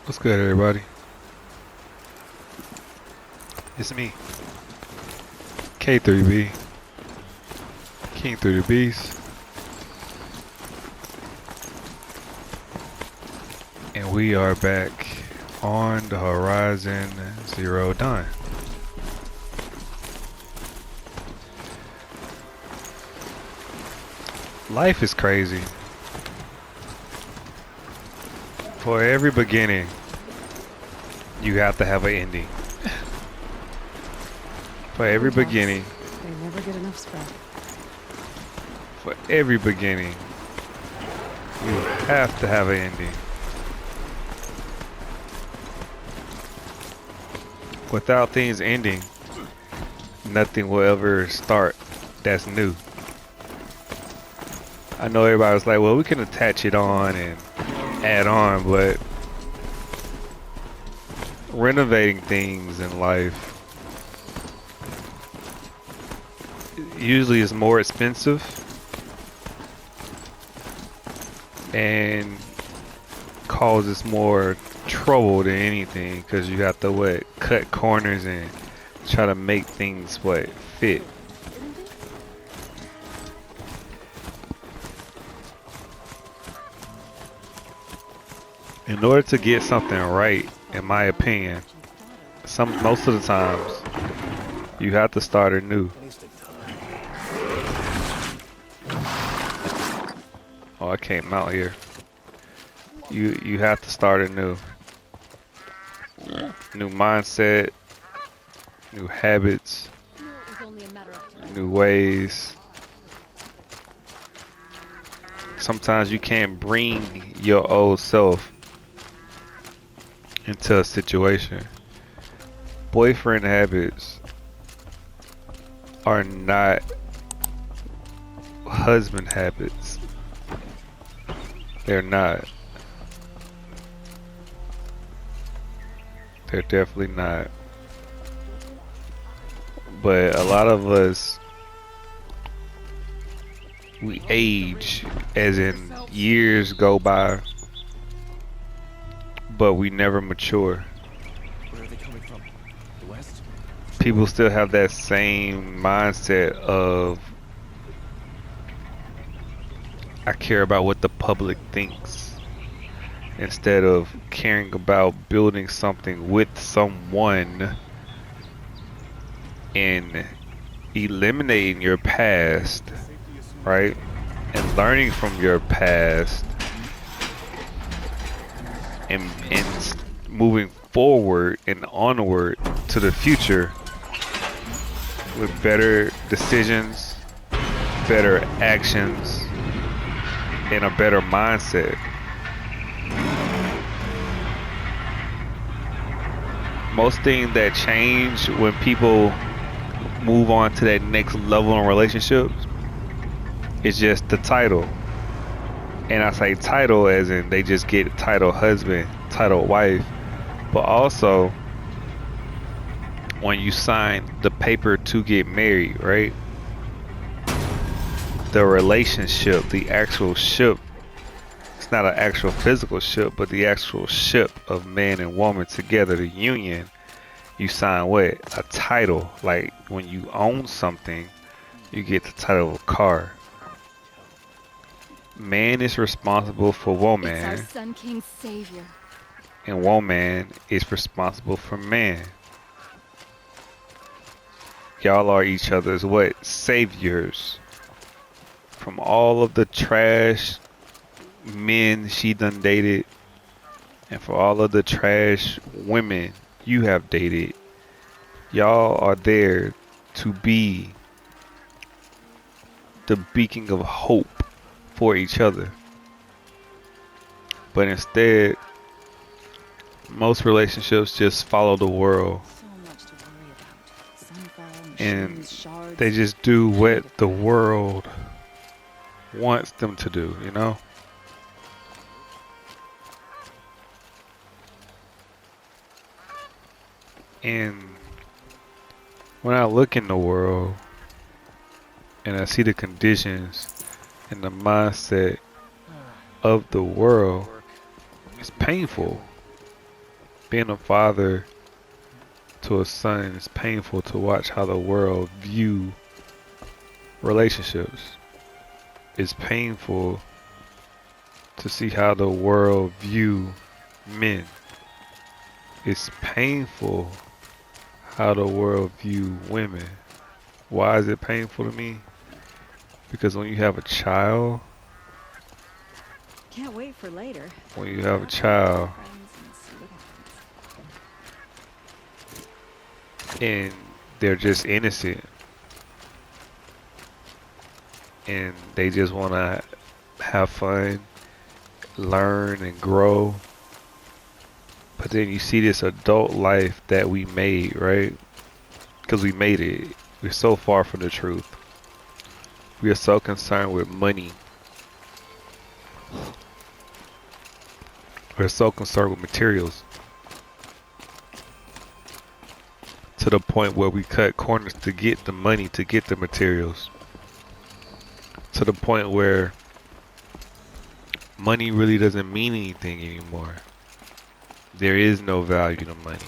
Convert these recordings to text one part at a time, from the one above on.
What's good, everybody? It's me, K3B, King through the Beast, and we are back on the Horizon Zero Dawn. Life is crazy. For every beginning, you have to have an ending. For every beginning, They never get enough scrap. for every beginning, you have to have an ending. Without things ending, nothing will ever start that's new. I know everybody's like, well, we can attach it on and add on, but renovating things in life usually is more expensive and causes more trouble than anything because you have to cut corners and try to make things fit. In order to get something right, in my opinion, most of the times you have to start anew. Oh, I can't mount here. You have to start anew. New mindset, new habits, new ways. Sometimes you can't bring your old self into a situation. Boyfriend habits are not husband habits. They're not. They're definitely not. But a lot of us, we age, as in years go by, but we never mature. Where are they coming from? The west? People still have that same mindset of, I care about what the public thinks, instead of caring about building something with someone and eliminating your past, right? And learning from your past and moving forward and onward to the future with better decisions, better actions, and a better mindset. Most things that change when people move on to that next level in relationships is just the title. And I say title as in they just get title husband, title wife, but also when you sign the paper to get married, right? The relationship, the actual ship, it's not an actual physical ship, but the actual ship of man and woman together, the union, you sign what? A title. Like when you own something, you get the title of a car. Man is responsible for woman. It's our Sun King savior. And woman is responsible for man. Y'all are each other's what? Saviors. From all of the trash men she done dated, and for all of the trash women you have dated, y'all are there to be the beacon of hope for each other. But instead, most relationships just follow the world So much to worry about. Sunfall, and machines, shards. they just do what the world wants them to do, you know? And when I look in the world and I see the conditions and the mindset of the world, it's painful. Being a father to a son is painful to watch how the world view relationships. It's painful to see how the world view men. It's painful how the world view women. Why is it painful to me? Because when you have a child, Can't wait for later. when you have a child Friends and see what happens. and they're just innocent and they just want to have fun, learn and grow. But then you see this adult life that we made, right? Because we made it. We're so far from the truth. We are so concerned with money. We're so concerned with materials. To the point where we cut corners to get the money, to get the materials. To the point where money really doesn't mean anything anymore. There is no value to money.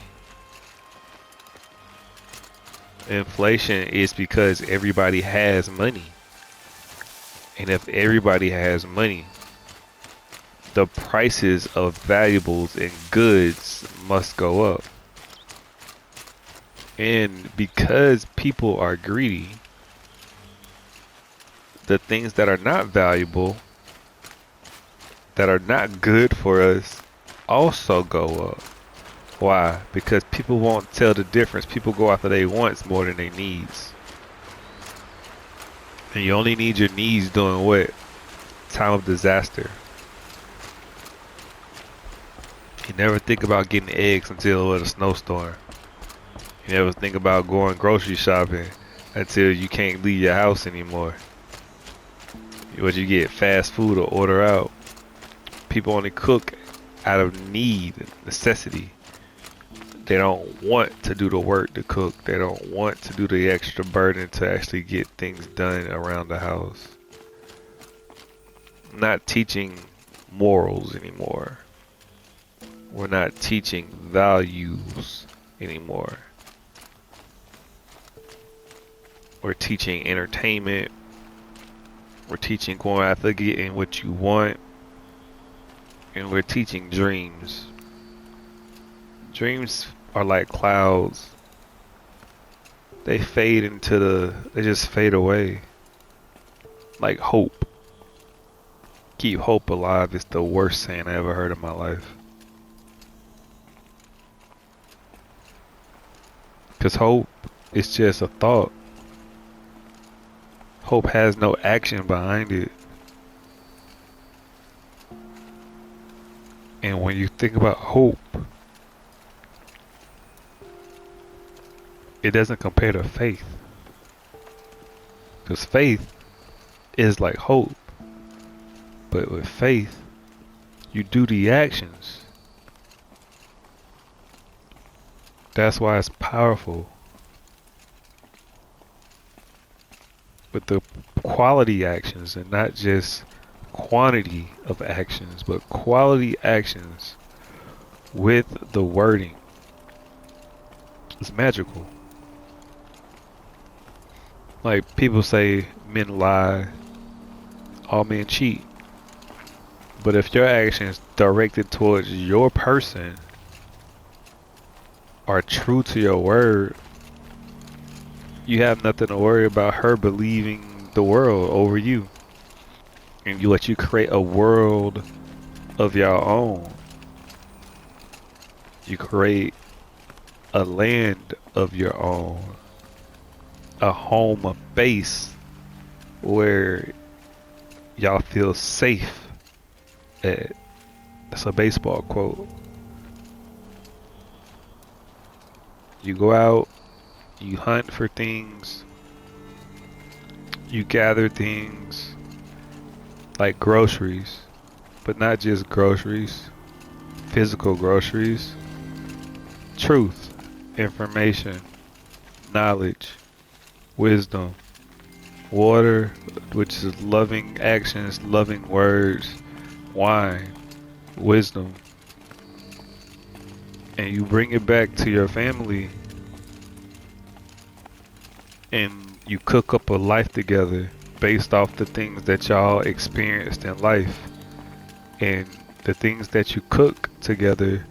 Inflation is because everybody has money. And if everybody has money, the prices of valuables and goods must go up. And because people are greedy, the things that are not valuable, that are not good for us, also go up. Why? Because people won't tell the difference. People go after their wants more than their needs. And you only need your needs during what? Time of disaster. You never think about getting eggs until with a snowstorm. You never think about going grocery shopping until you can't leave your house anymore. What you get, fast food or order out. People only cook out of need, necessity. They don't want to do the work to cook. They don't want to do the extra burden to actually get things done around the house. Not teaching morals anymore. We're not teaching values anymore. We're teaching entertainment. We're teaching going after getting what you want. And we're teaching dreams. Dreams are like clouds. They just fade away. Like hope. Keep hope alive is the worst saying I ever heard in my life. Because hope is just a thought. Hope has no action behind it. And when you think about hope, it doesn't compare to faith. Because faith is like hope. But with faith, you do the actions. That's why it's powerful. With the quality actions and not just quantity of actions, but quality actions with the wording. It's magical. Like people say men lie, all men cheat. But if your actions directed towards your person are true to your word, you have nothing to worry about her believing the world over you. And you let you create a world of your own. You create a land of your own. A home, a base where y'all feel safe at. That's a baseball quote. You go out, you hunt for things, you gather things like groceries, but not just groceries, physical groceries, truth, information, knowledge, wisdom, water, which is loving actions, loving words, wine, wisdom. and you bring it back to your family and you cook up a life together based off the things that y'all experienced in life, and the things that you cook together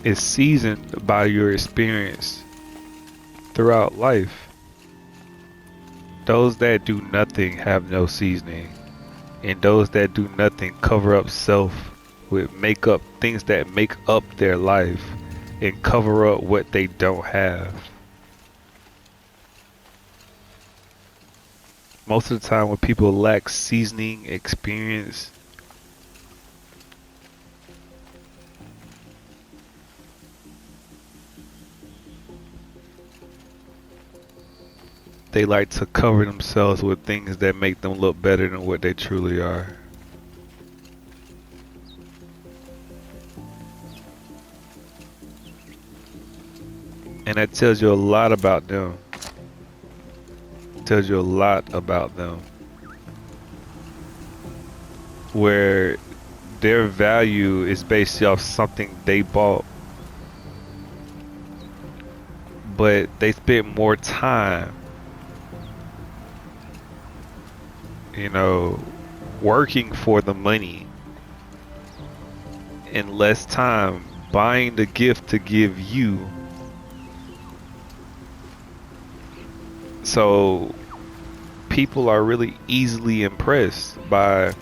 is seasoned by your experience throughout life. Those that do nothing have no seasoning, and those that do nothing cover up self with makeup, things that make up their life and cover up what they don't have. Most of the time when people lack seasoning experience, they like to cover themselves with things that make them look better than what they truly are. And that tells you a lot about them. Tells you a lot about them. Where their value is based off something they bought, but they spent more time, you know, working for the money and less time buying the gift to give you. So people are really easily impressed by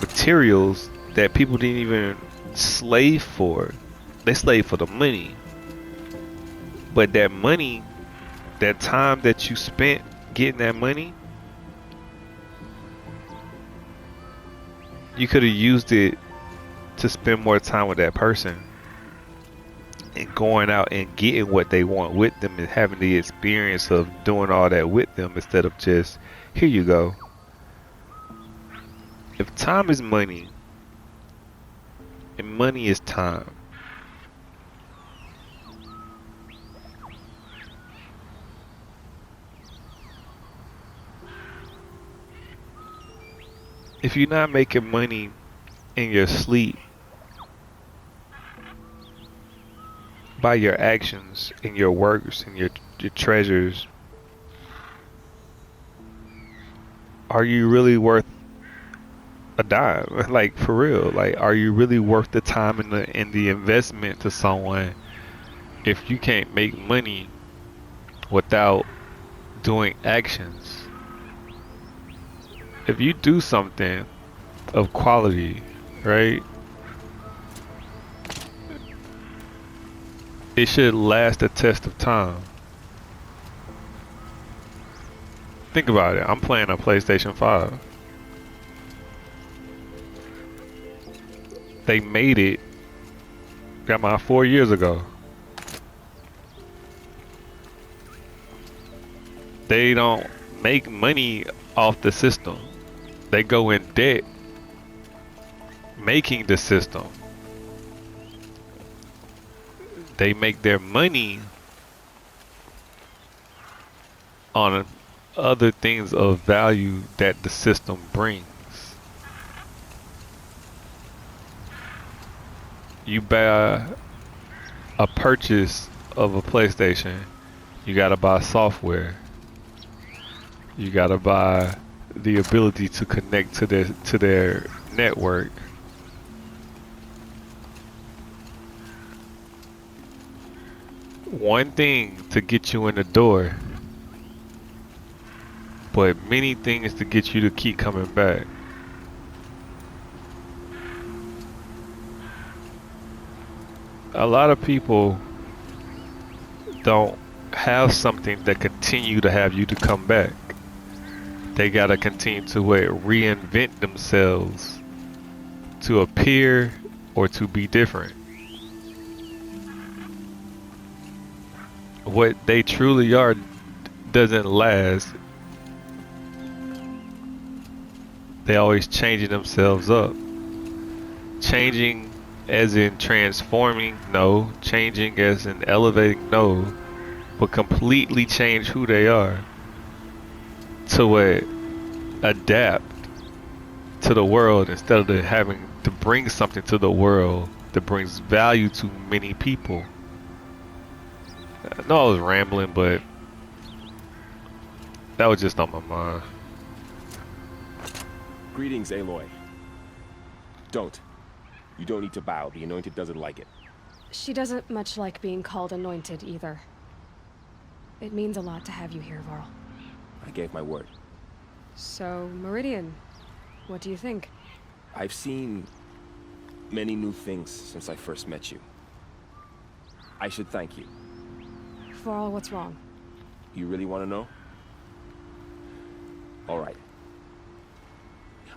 materials that people didn't even slave for. They slave for the money. But that money, that time that you spent getting that money, you could have used it to spend more time with that person and going out and getting what they want with them and having the experience of doing all that with them instead of just, here you go. If time is money and money is time, if you're not making money in your sleep by your actions and your works and your treasures, are you really worth a dime? Like, for real, like, are you really worth the time and the investment to someone if you can't make money without doing actions? If you do something of quality, right, it should last the test of time. Think about it. I'm playing a PlayStation 5. They made it, got mine 4 years ago. They don't make money off the system. They go in debt making the system. They make their money on other things of value that the system brings. You buy a purchase of a PlayStation, you gotta buy software. You gotta buy the ability to connect to their network. One thing to get you in the door, but many things to get you to keep coming back. A lot of people don't have something that continue to have you to come back. They gotta continue to reinvent themselves to appear or to be different. What they truly are doesn't last. They always changing themselves up. Changing as in transforming, no. Changing as in elevating, no. But completely change who they are to adapt to the world instead of having to bring something to the world that brings value to many people. I know I was rambling, but that was just on my mind. Greetings, Aloy. Don't. You don't need to bow. The Anointed doesn't like it. She doesn't much like being called anointed either. It means a lot to have you here, Varl. I gave my word. So, Meridian, what do you think? I've seen many new things since I first met you. I should thank you. Varl, what's wrong? You really want to know? All right.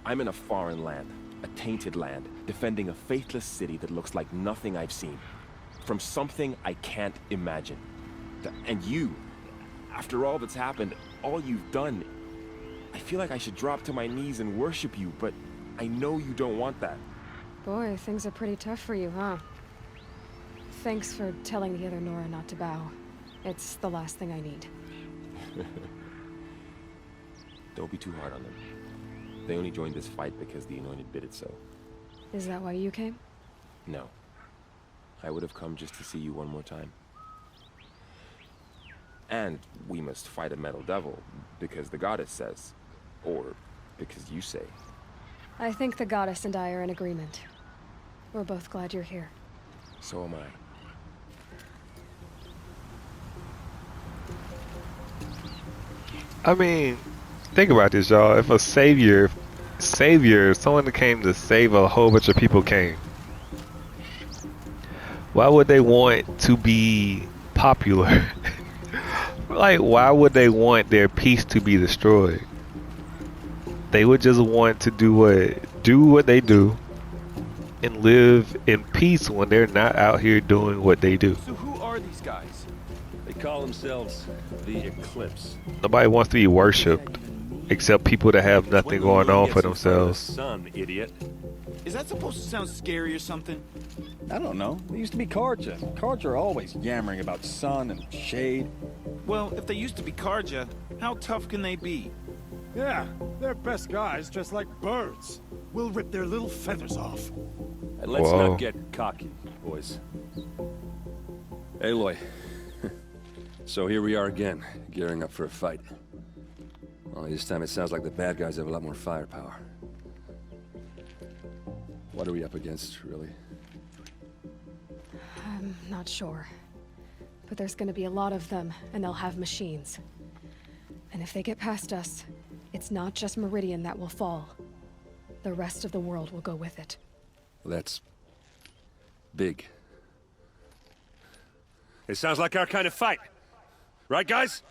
I'm in a foreign land, a tainted land, defending a faithless city that looks like nothing I've seen. From something I can't imagine. And you, after all that's happened, all you've done, I feel like I should drop to my knees and worship you, but I know you don't want that. Boy, things are pretty tough for you, huh? Thanks for telling the other Nora not to bow. It's the last thing I need. Don't be too hard on them. They only joined this fight because the Anointed bid it so. Is that why you came? No. I would have come just to see you one more time. And we must fight a metal devil, because the goddess says. Or because you say. I think the goddess and I are in agreement. We're both glad you're here. So am I. I mean, think about this, y'all. If a savior, someone that came to save a whole bunch of people came, why would they want to be popular? Like, why would they want their peace to be destroyed? They would just want to do what they do and live in peace when they're not out here doing what they do. So who are these guys? They call themselves the Eclipse. Nobody wants to be worshipped except people that have nothing going on for themselves. Son, idiot. Is that supposed to sound scary or something? I don't know. They used to be Karja. Karja are always yammering about sun and shade. Well, if they used to be Karja, how tough can they be? Yeah, they're best guys dressed like birds. We'll rip their little feathers off. And let's Whoa. not get cocky, boys. Aloy. So here we are again, gearing up for a fight. Only this time it sounds like the bad guys have a lot more firepower. What are we up against, really? I'm not sure. But there's gonna be a lot of them, and they'll have machines. And if they get past us, it's not just Meridian that will fall. The rest of the world will go with it. That's big. It sounds like our kind of fight. Right, guys?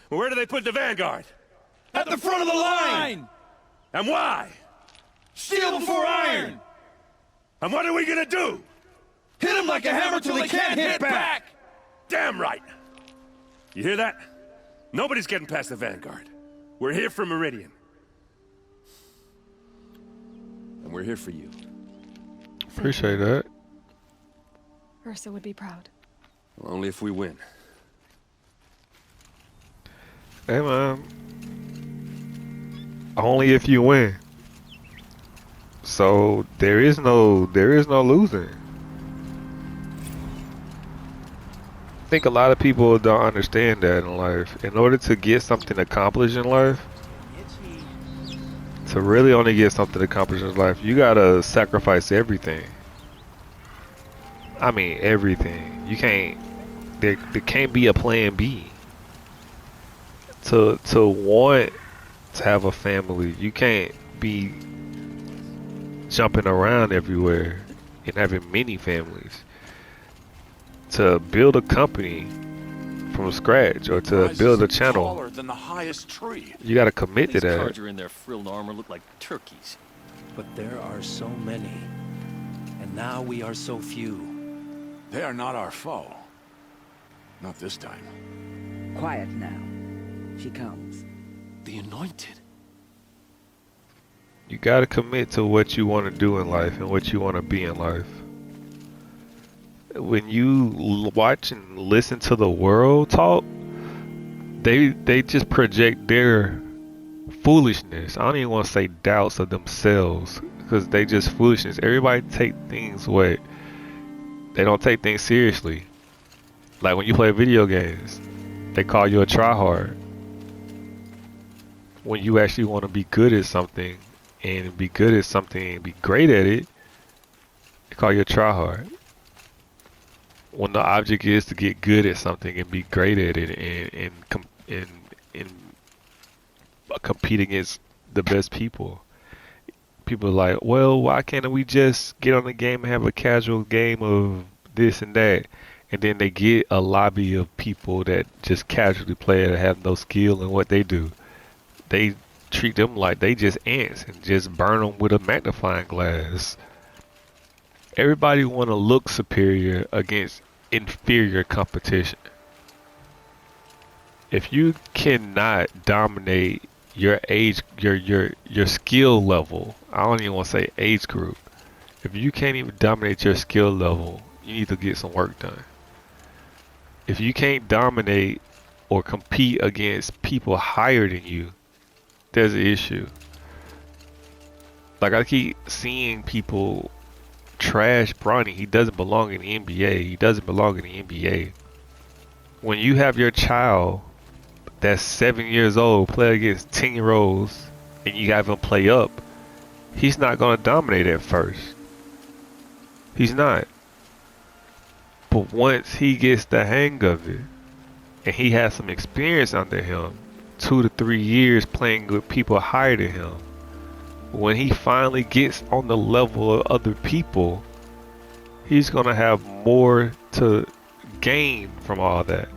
Well, where do they put the vanguard? At the front of the line! And why? Steel before iron! And what are we gonna do? Hit them like a hammer till they can't hit back! Damn right! You hear that? Nobody's getting past the vanguard. We're here for Meridian. And we're here for you. Appreciate that. Ursa would be proud. Well, only if we win. Hey man, only if you win. So there is no losing. I think a lot of people don't understand that in life. In order to get something accomplished in life, to really only get something accomplished in life, you gotta sacrifice everything. I mean everything. You can't. There can't be a plan B. To want to have a family, you can't be jumping around everywhere and having many families. To build a company from scratch or to build a channel, Taller than the highest tree. you got to commit to These that. Karja in their frilled armor look like turkeys. But there are so many. And now we are so few. They are not our foe. Not this time. Quiet now. She comes. The Anointed. You got to commit to what you want to do in life and what you want to be in life. When you watch and listen to the world talk, they just project their foolishness. I don't even want to say doubts of themselves. because they just foolishness. Everybody take things what they don't take things seriously. Like when you play video games, they call you a tryhard. When you actually want to be good at something and be good at something and be great at it, they call you a tryhard. When the object is to get good at something and be great at it and compete against the best people. People are like, well, why can't we just get on the game and have a casual game of this and that? And then they get a lobby of people that just casually play it and have no skill in what they do. They treat them like they just ants and just burn them with a magnifying glass. Everybody want to look superior against inferior competition. If you cannot dominate your age, your skill level, I don't even want to say age group. If you can't even dominate your skill level, you need to get some work done. If you can't dominate or compete against people higher than you, there's an issue. Like I keep seeing people trash Bronny. He doesn't belong in the NBA. He doesn't belong in the NBA. When you have your child that's 7 years old play against 10-year-olds and you have him play up, he's not going to dominate at first. He's not. But once he gets the hang of it and he has some experience under him, 2 to 3 years playing with people higher than him, when he finally gets on the level of other people, he's going to have more to gain from all that.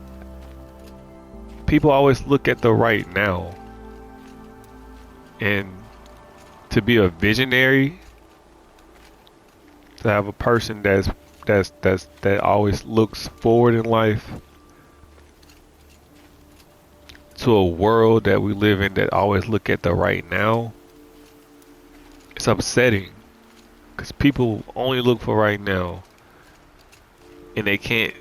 People always look at the right now. And to be a visionary, to have a person that always looks forward in life, to a world that we live in that always look at the right now, it's upsetting because people only look for right now and they can't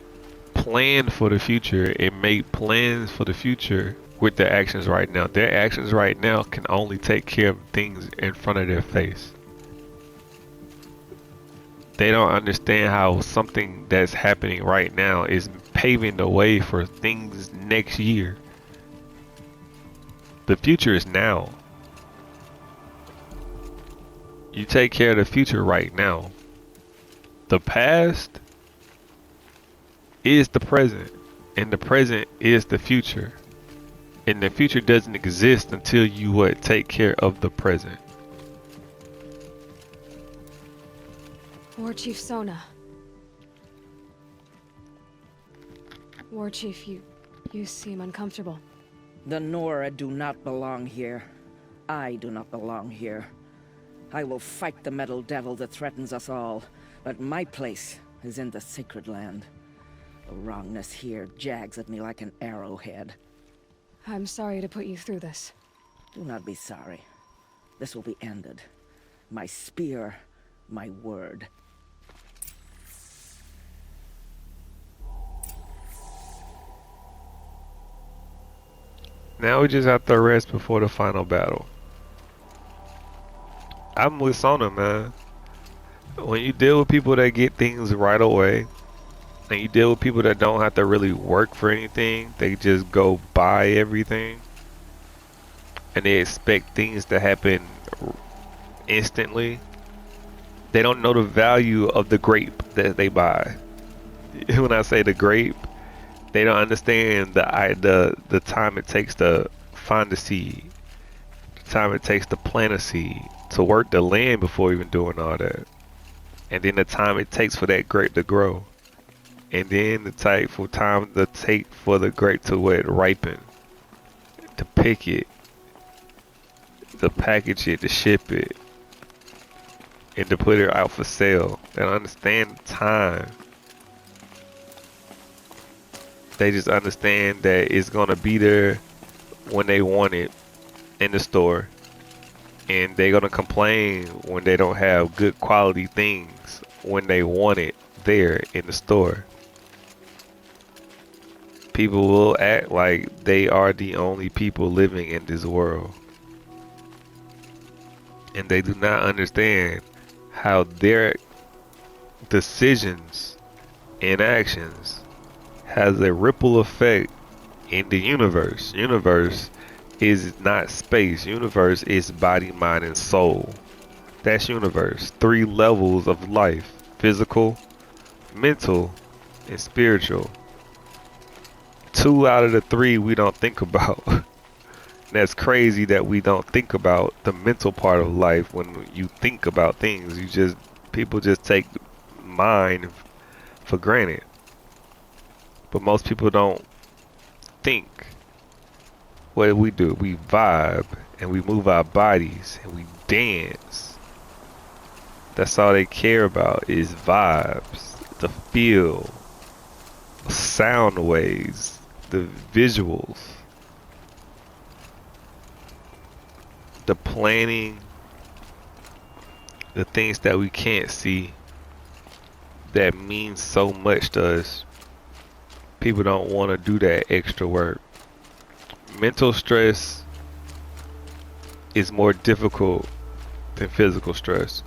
plan for the future and make plans for the future with their actions right now. Their actions right now can only take care of things in front of their face. They don't understand how something that's happening right now is paving the way for things next year. The future is now. You take care of the future right now. The past is the present, and the present is the future. And the future doesn't exist until you take care of the present. War Chief Sona. War Chief, you seem uncomfortable. The Nora do not belong here. I do not belong here. I will fight the metal devil that threatens us all, but my place is in the sacred land. The wrongness here jags at me like an arrowhead. I'm sorry to put you through this. Do not be sorry. This will be ended. My spear, my word. Now we just have to rest before the final battle. I'm with Sona, man. When you deal with people that get things right away, and you deal with people that don't have to really work for anything, they just go buy everything, and they expect things to happen instantly, they don't know the value of the grape that they buy. When I say the grape, they don't understand the time it takes to find the seed, the time it takes to plant a seed, to work the land before even doing all that, and then the time it takes for that grape to grow, and then the time to take for the grape to ripen, to pick it, to package it, to ship it, and to put it out for sale. They don't understand time. They just understand that it's gonna be there when they want it in the store, and they're gonna complain when they don't have good quality things when they want it there in the store. People will act like they are the only people living in this world. and they do not understand how their decisions and actions has a ripple effect in the universe. Universe is not space. Universe is body, mind, and soul. That's universe. 3 levels of life: physical, mental, and spiritual. 2 out of the 3 we don't think about. That's crazy that we don't think about the mental part of life. When you think about things, people just take mind for granted. But most people don't think. What we do, we vibe and we move our bodies and we dance. That's all they care about is vibes, the feel, sound waves, the visuals, the planning, the things that we can't see that means so much to us. People don't want to do that extra work. Mental stress is more difficult than physical stress.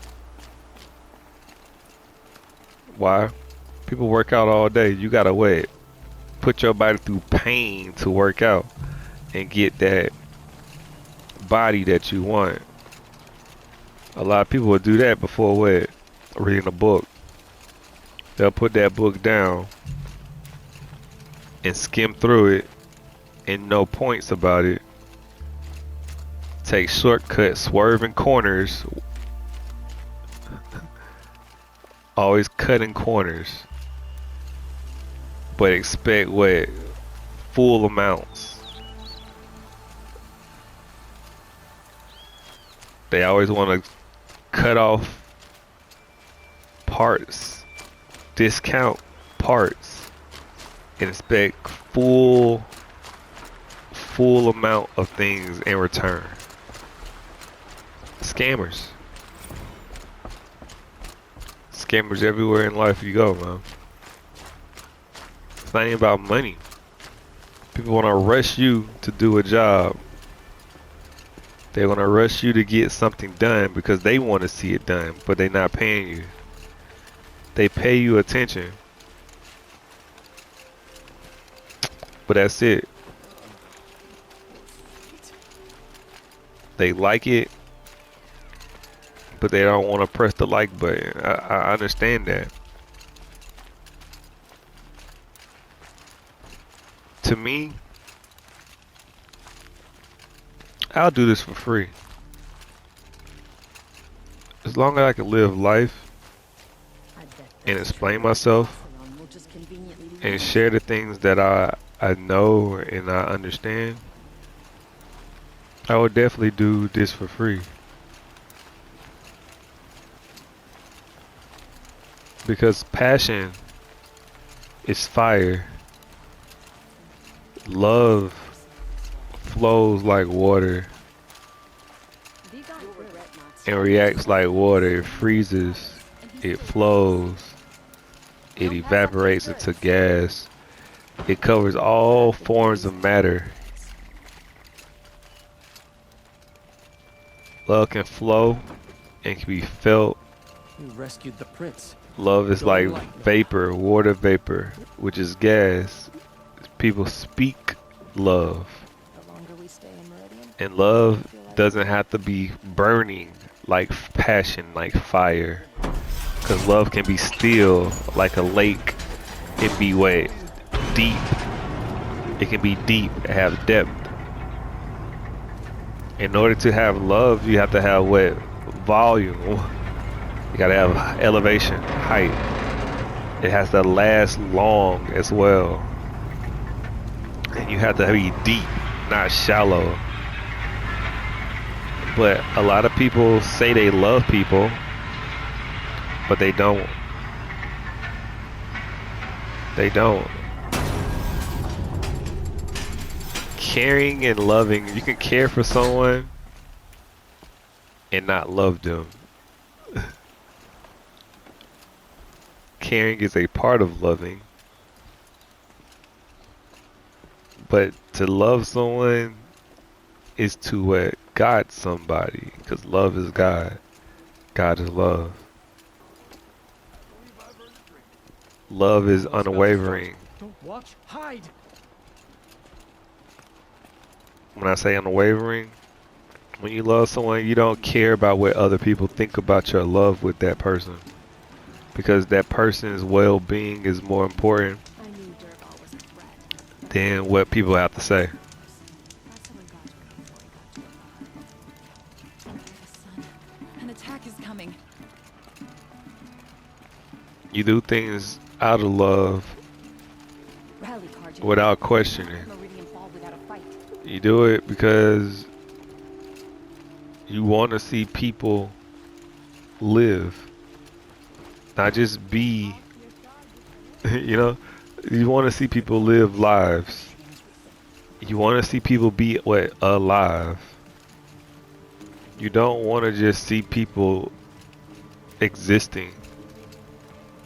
Why? People work out all day. You gotta wait. Put your body through pain to work out and get that body that you want. A lot of people will do that before what? Reading a book. They'll put that book down and skim through it and know points about it. Take shortcuts, swerving corners. Always cutting corners. But expect what? Full amounts. They always want to cut off parts, discount parts, and expect full amount of things in return. Scammers. Scammers everywhere in life you go, man. It's not even about money. People want to rush you to do a job. They want to rush you to get something done because they want to see it done, but they're not paying you. They pay you attention, but that's it. They like it, but they don't want to press the like button. I understand that. To me, I'll do this for free. As long as I can live life and explain myself and share the things that I know and I understand, I would definitely do this for free. Because passion is fire. Love flows like water and reacts like water. It freezes, it flows, it evaporates into gas. It covers all forms of matter. Love can flow and can be felt. You rescued the prince. Love is like vapor, water vapor, which is gas. People speak love. And love doesn't have to be burning like passion, like fire. Because love can be still like a lake. It can be wet, deep. It can be deep and have depth. In order to have love, you have to have what? Volume. You gotta have elevation, height. It has to last long as well. And you have to be deep, not shallow. But a lot of people say they love people, but they don't. They don't. Caring and loving, you can care for someone and not love them. Caring is a part of loving. But to love someone is to got somebody, because love is God. God is love. Love is unwavering. Don't watch. Hide. When I say unwavering, when you love someone, you don't care about what other people think about your love with that person. Because that person's well-being is more important than what people have to say. An attack is coming. You do things out of love without questioning. You do it because you want to see people live, not just be, you know, you want to see people live lives. You want to see people be alive. You don't want to just see people existing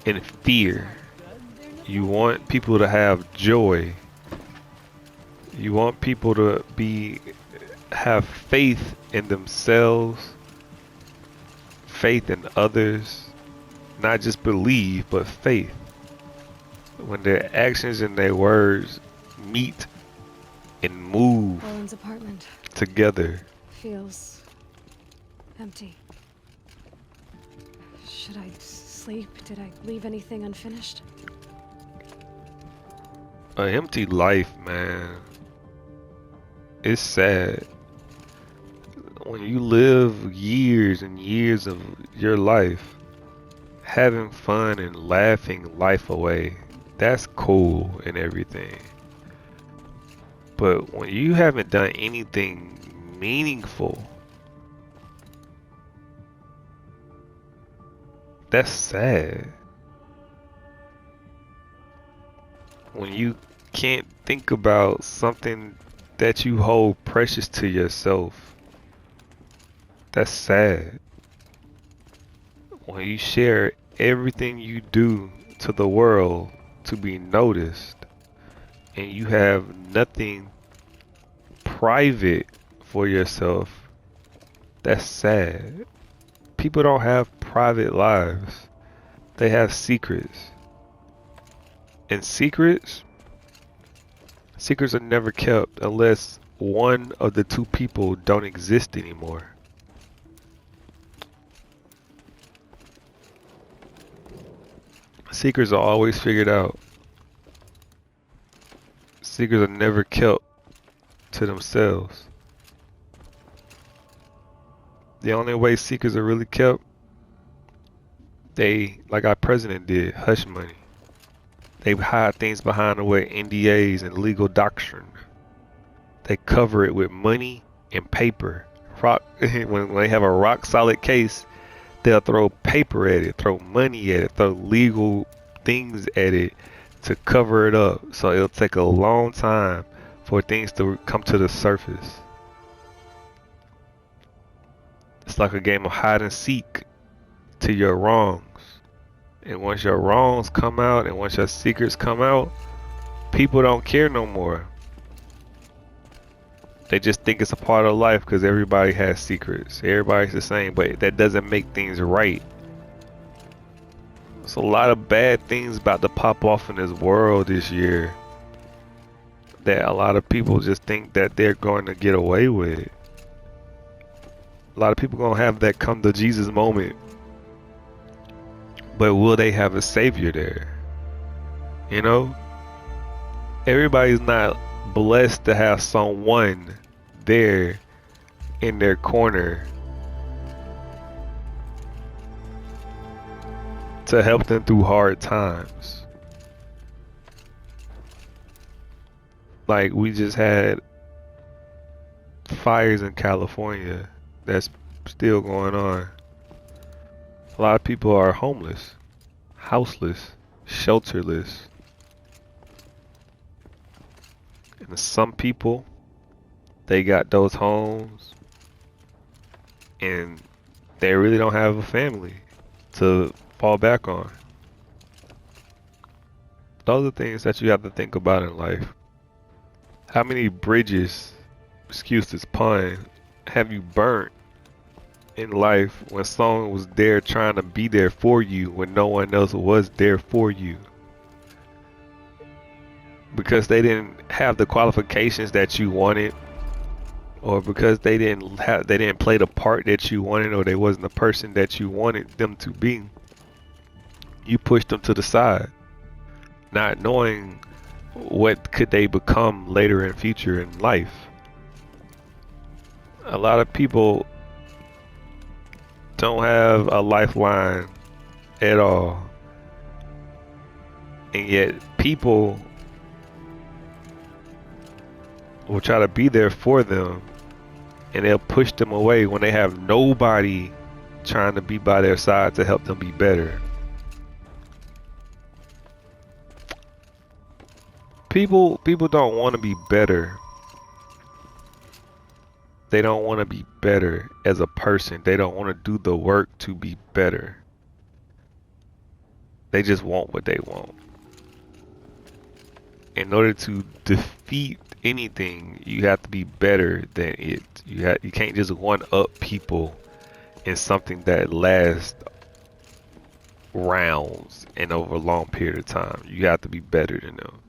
in fear. You want people to have joy. You want people to have faith in themselves, faith in others, not just believe, but faith. When their actions and their words meet and move Roland's apartment together. feels empty. Should I sleep? Did I leave anything unfinished? An empty life, man. It's sad. When you live years and years of your life having fun and laughing life away, that's cool and everything. But when you haven't done anything meaningful, that's sad. When you can't think about something that you hold precious to yourself, that's sad. When you share everything you do to the world to be noticed, and you have nothing private for yourself, that's sad. People don't have private lives. They have secrets. And secrets are never kept unless one of the two people don't exist anymore. Secrets are always figured out. Secrets are never kept to themselves. The only way secrets are really kept, they, like our president did, hush money. They hide things behind the way NDAs and legal doctrine. They cover it with money and paper. When they have a rock solid case, they'll throw paper at it, throw money at it, throw legal things at it to cover it up. So it'll take a long time for things to come to the surface. It's like a game of hide and seek to your wrongs. And once your wrongs come out and once your secrets come out, people don't care no more. They just think it's a part of life because everybody has secrets. Everybody's the same, but that doesn't make things right. There's a lot of bad things about to pop off in this world this year that a lot of people just think that they're going to get away with. A lot of people gonna have that come to Jesus moment. But will they have a savior there? You know? Everybody's not blessed to have someone there in their corner to help them through hard times. Like we just had fires in California that's still going on. A lot of people are homeless, houseless, shelterless. And some people, they got those homes and they really don't have a family to fall back on. Those are things that you have to think about in life. How many bridges, excuse this pun, have you burnt in life when someone was there trying to be there for you when no one else was there for you? Because they didn't have the qualifications that you wanted, or because they didn't play the part that you wanted, or they wasn't the person that you wanted them to be. You pushed them to the side, not knowing what could they become later in future in life. A lot of people don't have a lifeline at all, and yet people will try to be there for them, and they'll push them away when they have nobody trying to be by their side to help them be better. People don't want to be better. They don't want to be better as a person. They don't want to do the work to be better. They just want what they want. In order to defeat anything, you have to be better than it. You can't just one-up people in something that lasts rounds and over a long period of time. You have to be better than them.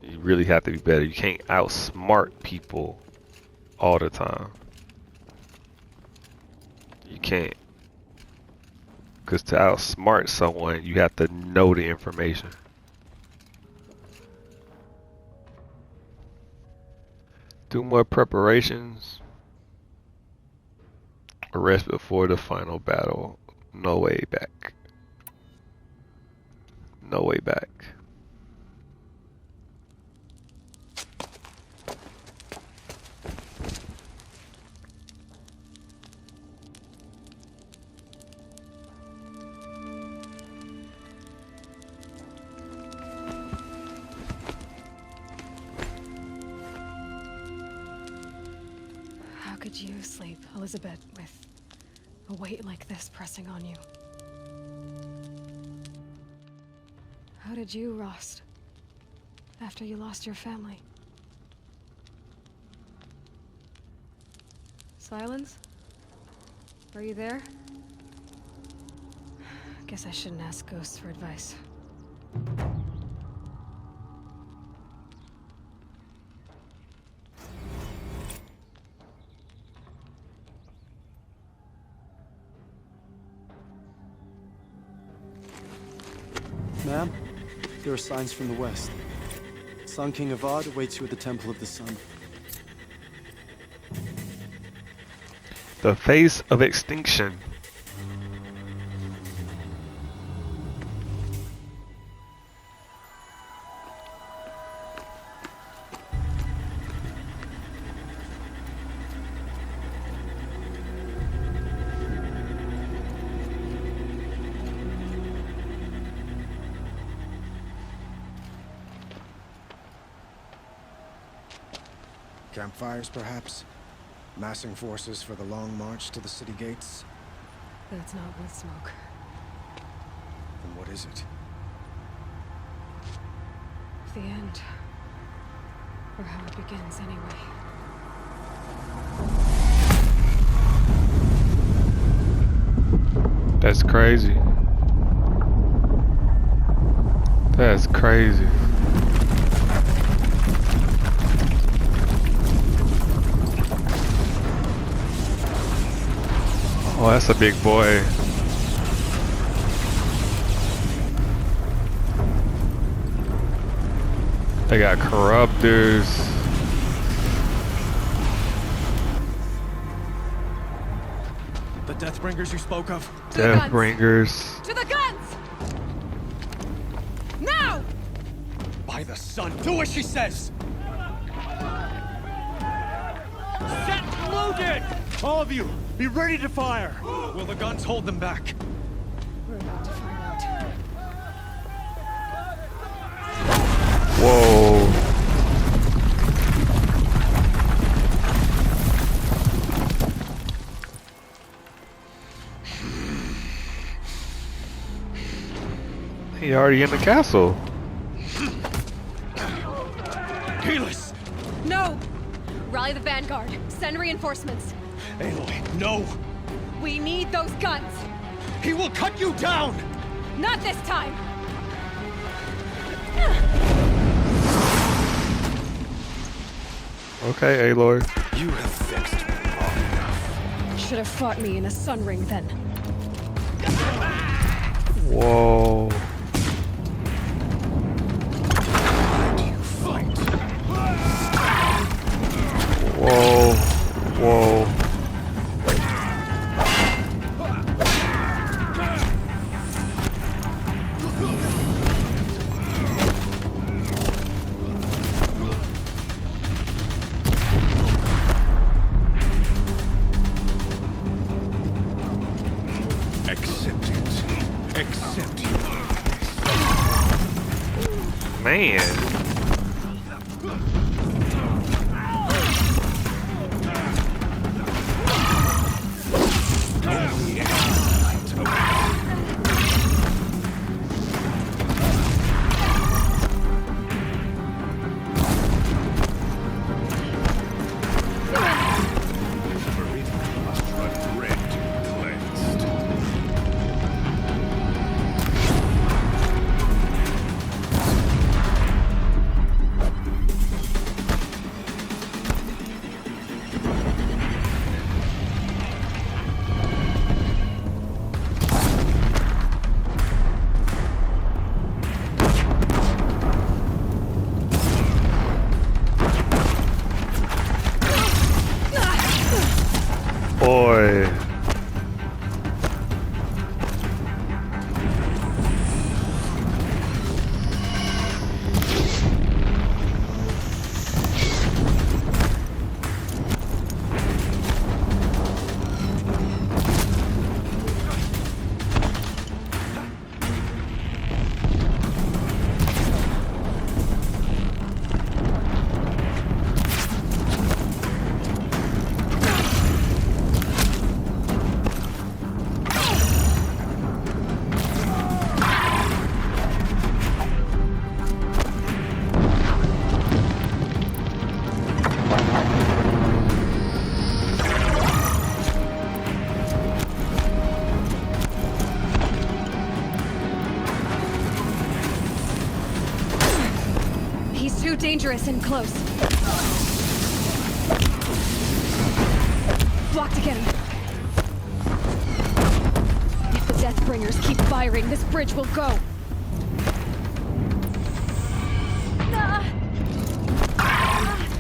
You really have to be better. You can't outsmart people all the time. You can't. Because to outsmart someone, you have to know the information. Do more preparations. Rest before the final battle. No way back. No way back. How could you sleep, Elizabeth, with a weight like this pressing on you? How did you, Rost, after you lost your family? Silence? Are you there? Guess I shouldn't ask ghosts for advice. Ma'am, there are signs from the west. Sun King Avad awaits you at the Temple of the Sun. The face of extinction. Campfires, perhaps? Massing forces for the long march to the city gates? That's not with smoke. Then what is it? The end. Or how it begins, anyway. That's crazy. That's crazy. Oh, that's a big boy. They got corruptors. The Deathbringers you spoke of? Deathbringers. To the guns! Now! By the sun, do as she says! Set loaded! All of you, be ready to fire! Will the guns hold them back? We're about to find out. Whoa. He already in the castle. Keyless! No! Rally the vanguard. Send reinforcements. Aloy, no! We need those guns! He will cut you down! Not this time! Okay, Aloy. You have vexed me long enough. Should have fought me in a sun ring then. Whoa. Whoa. Whoa. Accept it. Accept it. Man. Boy. He's too dangerous and close. Blocked again. If the Deathbringers keep firing, this bridge will go.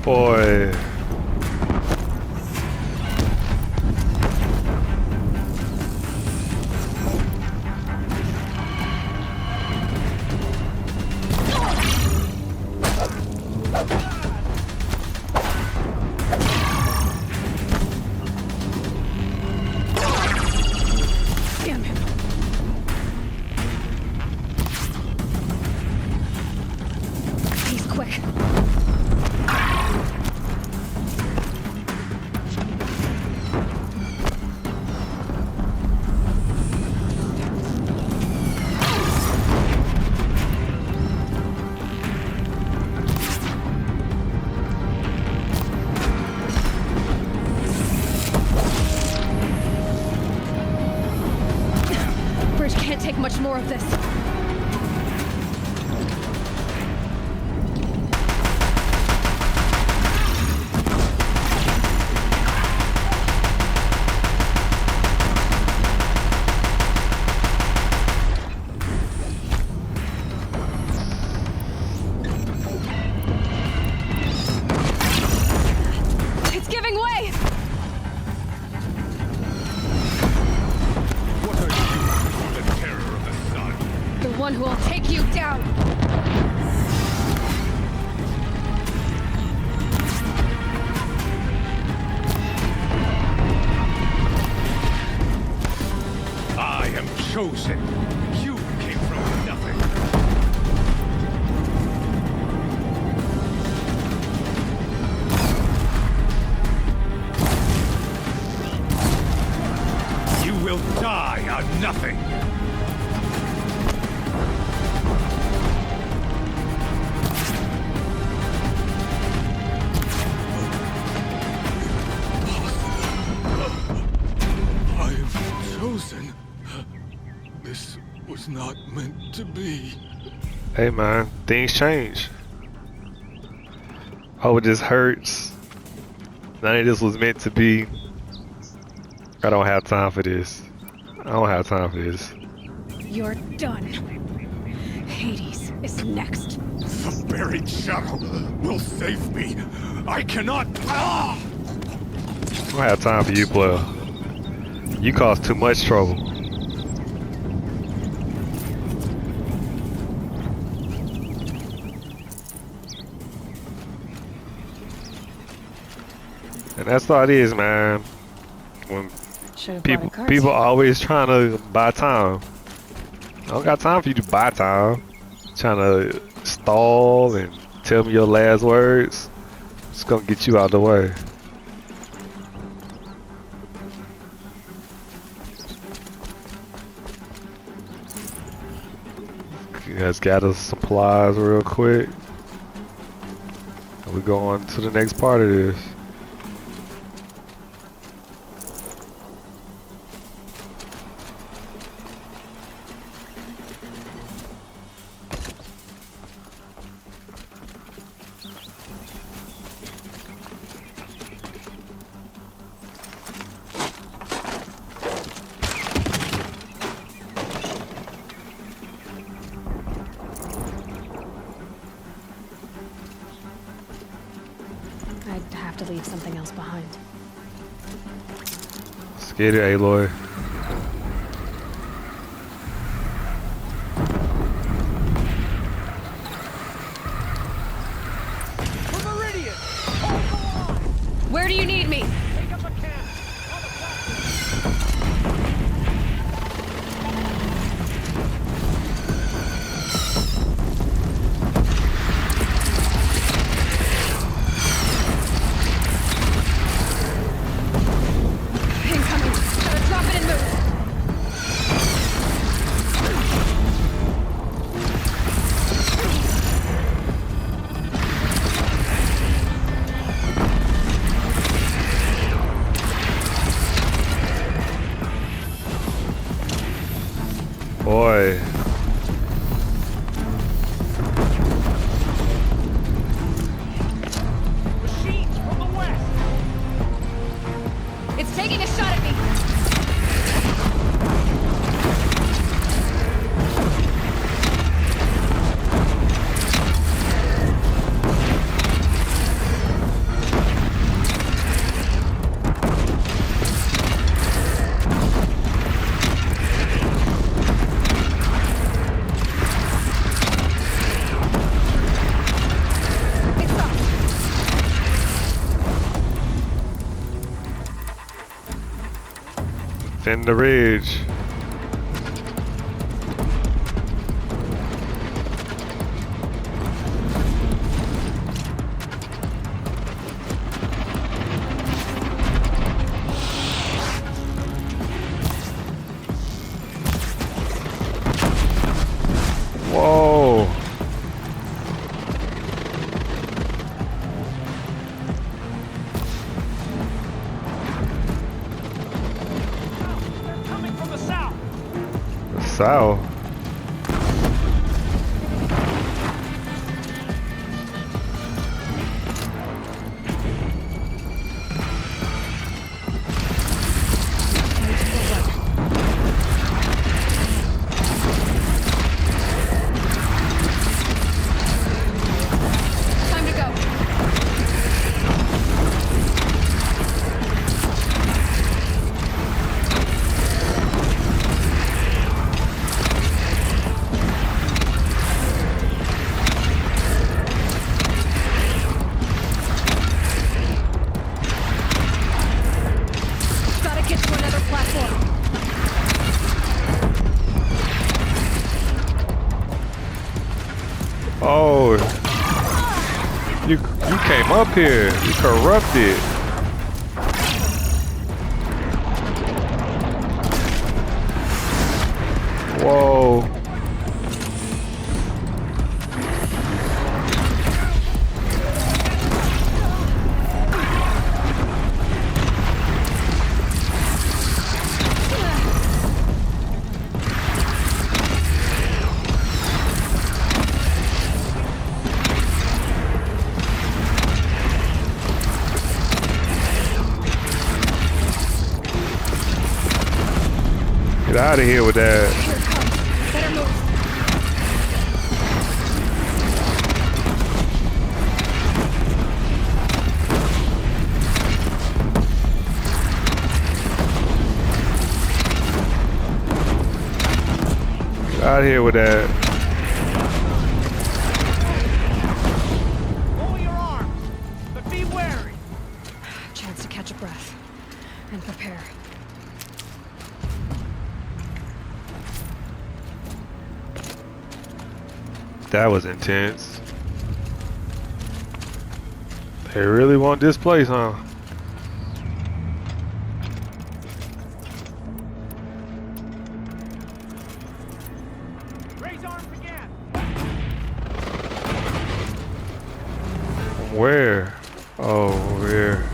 Boy. Damn him. He's quick. Bridge can't take much more of this. It's giving way! What are you, the terror of the sun? The one who will take you down! I am chosen. You came from nothing. You will die on nothing. was not meant to be. Hey man, things change. Oh, it just hurts. None of this was meant to be. I don't have time for this. I don't have time for this. You're done. Hades is next. The buried shadow will save me. I cannot. Ah! I don't have time for you, player. You cause too much trouble. And that's all it is, man. When people always trying to buy time. I don't got time for you to buy time. Trying to stall and tell me your last words. It's gonna get you out of the way. Let's gather supplies real quick. And we go on to the next part of this. I'd have to leave something else behind. Let's get it, Aloy. Where do you need me? Incoming. Gotta drop it and move. Boy. Machines from the west. It's taking a shot at me. Defend the ridge. Whoa. Coming from the south. South. Time to go. Gotta get to another platform. Oh. You came up here. You corrupted. Whoa. Out of here with that. Here it comes. Better move. Out of here with that. Lower your arms, but be wary. Chance to catch a breath and prepare. That was intense. They really want this place, huh? Raise arms again. Where? Oh, over here.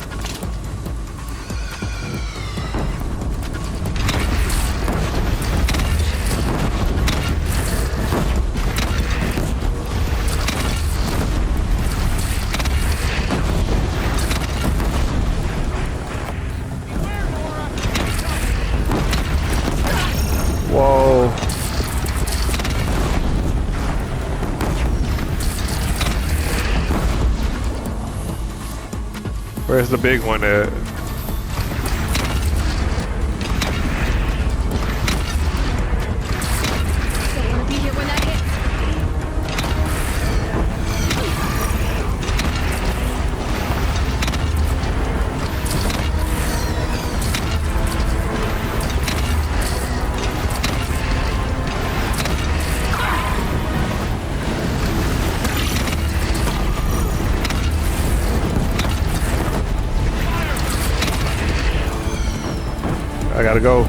Whoa. Where's the big one at? Don't want to be here when that hits. I gotta go.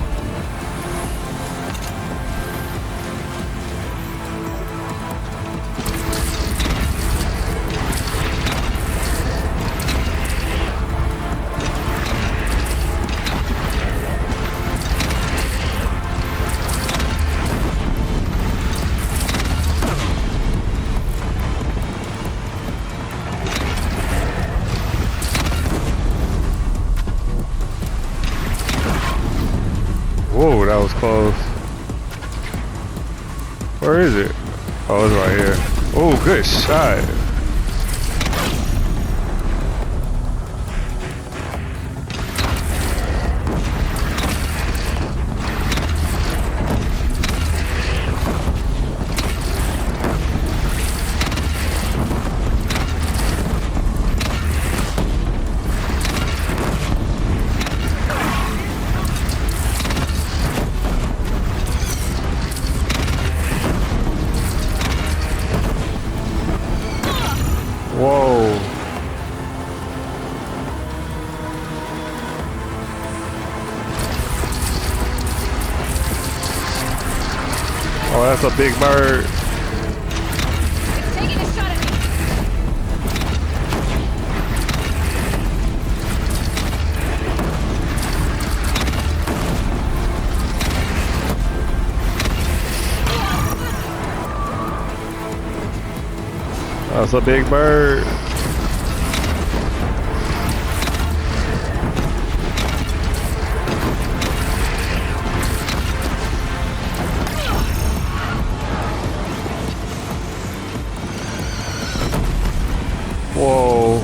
Whoa, that was close. Where is it? Oh, it's right here. Oh, good shot. Whoa. Oh, that's a big bird. It's taking a shot at me. That's a big bird. Whoa.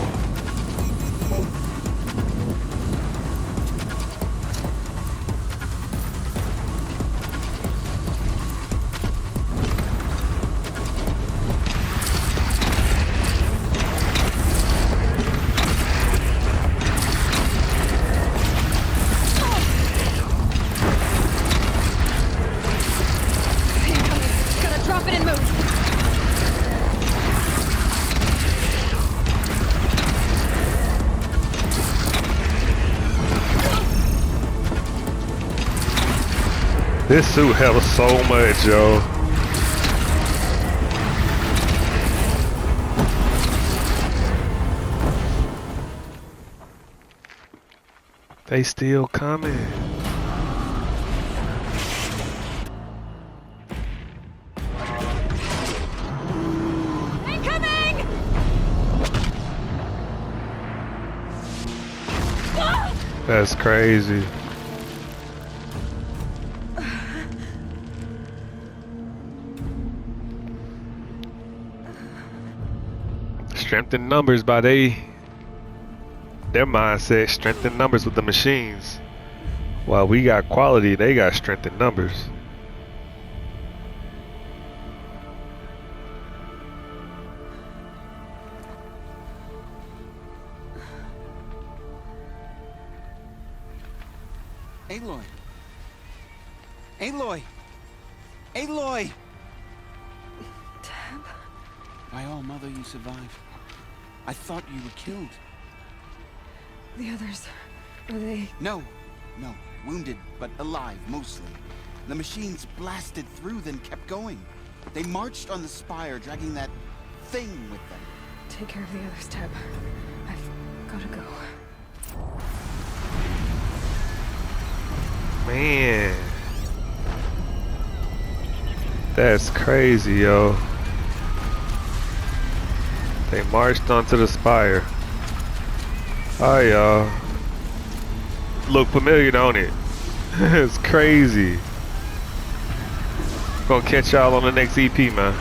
Gotta drop it and move. This suit helps so much, yo. They still coming. Incoming! That's crazy. Strength in numbers by their mindset. Strength in numbers with the machines. While we got quality, they got strength in numbers. Aloy! Aloy! Aloy! Tab? By all mother, you survived. I thought you were killed. The others, are they... No. Wounded, but alive, mostly. The machines blasted through, then kept going. They marched on the spire, dragging that thing with them. Take care of the others, Tab. I've gotta go. Man. That's crazy, yo. They marched onto the spire. Hi, y'all. Look familiar, don't it? It's crazy. Gonna catch y'all on the next EP, man.